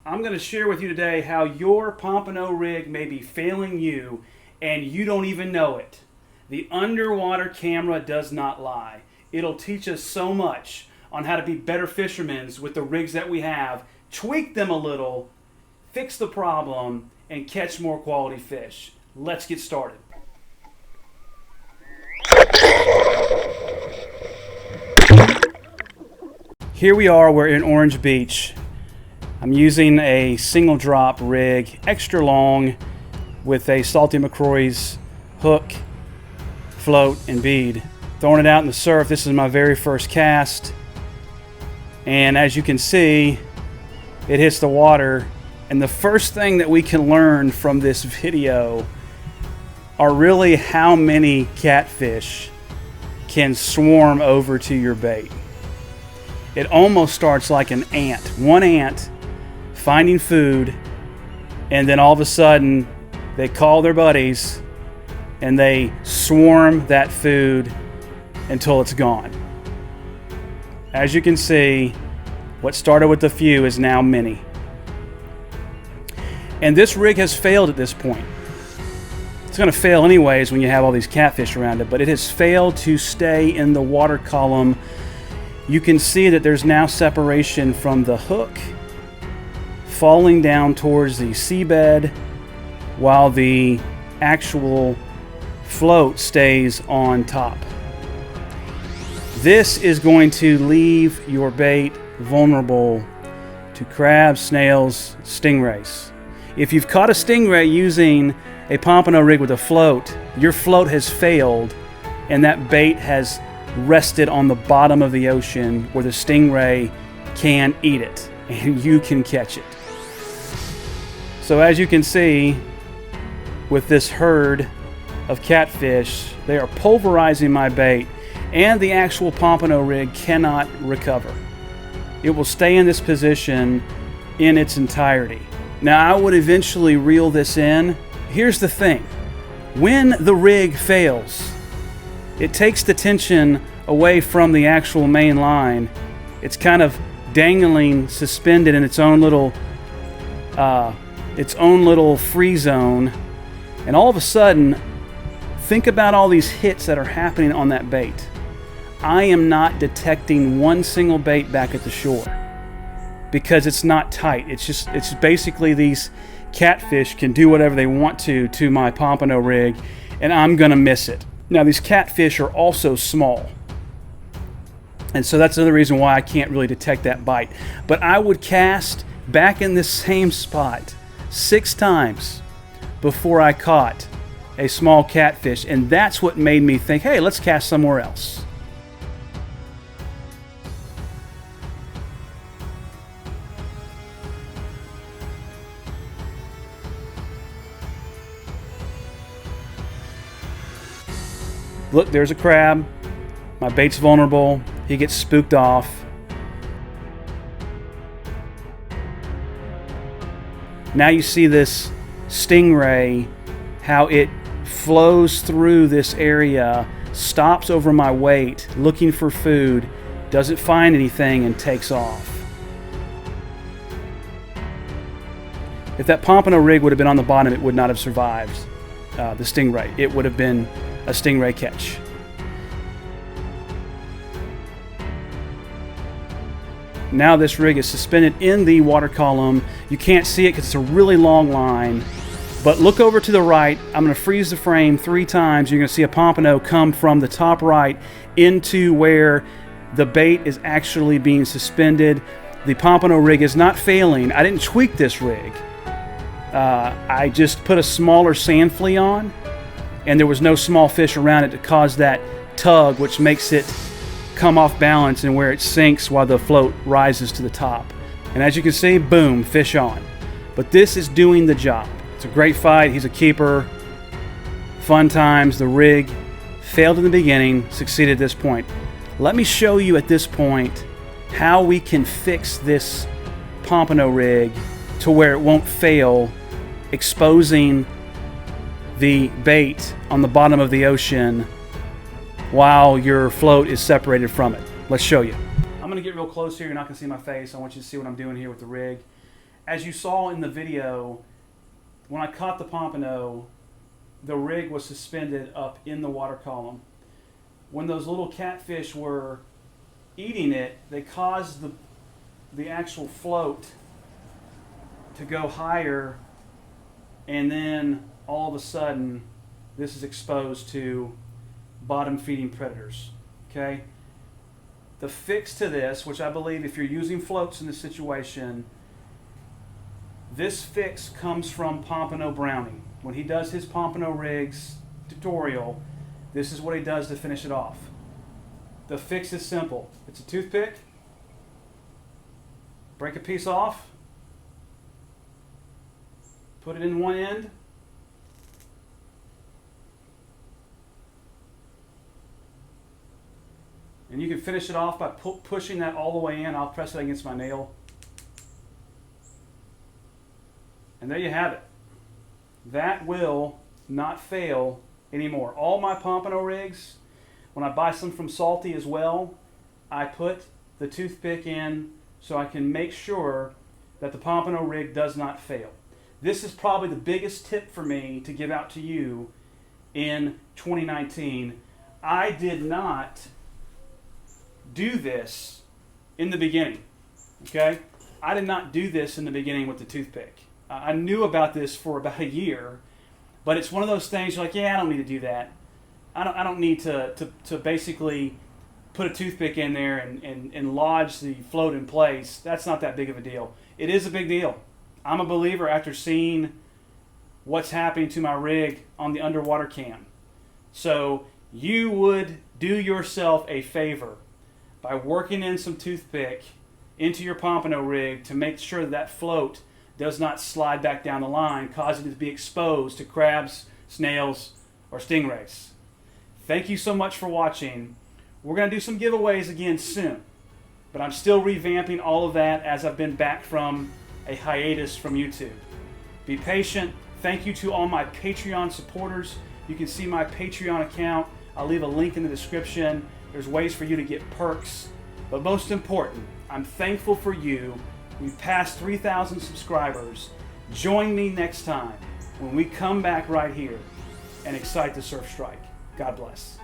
I'm going to share with you today how your Pompano rig may be failing you and you don't even know it. The underwater camera does not lie. It'll teach us so much on how to be better fishermen with the rigs that we have, tweak them a little, fix the problem, and catch more quality fish. Let's get started. Here we are, we're in Orange Beach. I'm using a single drop rig, extra long, with a Salty McCrory's hook, float, and bead. Throwing it out in the surf. This is my very first cast. And as you can see, it hits the water. And the first thing that we can learn from this video are really how many catfish can swarm over to your bait. It almost starts like an ant. One ant finding food, and then all of a sudden they call their buddies and they swarm that food until it's gone. As you can see, what started with a few is now many. And this rig has failed at this point. It's going to fail anyways when you have all these catfish around it, but it has failed to stay in the water column. You can see that there's now separation from the hook falling down towards the seabed while the actual float stays on top. This is going to leave your bait vulnerable to crabs, snails, stingrays. If you've caught a stingray using a Pompano rig with a float, your float has failed and that bait has rested on the bottom of the ocean where the stingray can eat it and you can catch it. So as you can see, with this herd of catfish, they are pulverizing my bait, and the actual Pompano rig cannot recover. It will stay in this position in its entirety. Now, I would eventually reel this in. Here's the thing. When the rig fails, it takes the tension away from the actual main line. It's kind of dangling, suspended in its own little free zone, and all of a sudden, think about all these hits that are happening on that bait. I am not detecting one single bait back at the shore because it's not tight. It's basically these catfish can do whatever they want to my Pompano rig, and I'm gonna miss it. Now, these catfish are also small, and so that's another reason why I can't really detect that bite. But I would cast back in this same spot 6 times before I caught a small catfish, and that's what made me think, hey, let's cast somewhere else. Look, there's a crab. My bait's vulnerable. He gets spooked off. Now you see this stingray, how it flows through this area, stops over my weight, looking for food, doesn't find anything, and takes off. If that Pompano rig would have been on the bottom, it would not have survived the stingray. It would have been a stingray catch. Now this rig is suspended in the water column. You can't see it because it's a really long line. But look over to the right. I'm going to freeze the frame 3 times. You're going to see a Pompano come from the top right into where the bait is actually being suspended. The Pompano rig is not failing. I didn't tweak this rig. I just put a smaller sand flea on, and there was no small fish around it to cause that tug, which makes it come off balance and where it sinks while the float rises to the top. And as you can see, boom, fish on. But this is doing the job. It's a great fight. He's a keeper. Fun times. The rig failed in the beginning, succeeded at this point. Let me show you at this point how we can fix this Pompano rig to where it won't fail, exposing the bait on the bottom of the ocean while your float is separated from it. Let's show you. I'm going to get real close here. You're not going to see my face. I want you to see what I'm doing here with the rig. As you saw in the video, when I caught the Pompano, the rig was suspended up in the water column. When those little catfish were eating it, they caused the actual float to go higher, and then all of a sudden this is exposed to bottom feeding predators. Okay? The fix to this, which I believe if you're using floats in this situation, this fix comes from Pompano Brownie. When he does his Pompano rigs tutorial, this is what he does to finish it off. The fix is simple. It's a toothpick. Break a piece off. Put it in one end. And you can finish it off by pushing that all the way in. I'll press it against my nail. And there you have it. That will not fail anymore. All my Pompano rigs, when I buy some from Salty as well, I put the toothpick in so I can make sure that the Pompano rig does not fail. This is probably the biggest tip for me to give out to you in 2019. I did not do this in the beginning. Okay? I did not do this in the beginning with the toothpick. I knew about this for about a year, but it's one of those things you're like, yeah, I don't need to do that. I don't need to basically put a toothpick in there and lodge the float in place. That's not that big of a deal. It is a big deal. I'm a believer after seeing what's happening to my rig on the underwater cam. So you would do yourself a favor by working in some toothpick into your Pompano rig to make sure that float does not slide back down the line, causing it to be exposed to crabs, snails, or stingrays. Thank you so much for watching. We're going to do some giveaways again soon, but I'm still revamping all of that as I've been back from a hiatus from YouTube. Be patient. Thank you to all my Patreon supporters. You can see my Patreon account. I'll leave a link in the description. There's ways for you to get perks. But most important, I'm thankful for you. We've passed 3,000 subscribers. Join me next time when we come back right here and excite the surf strike. God bless.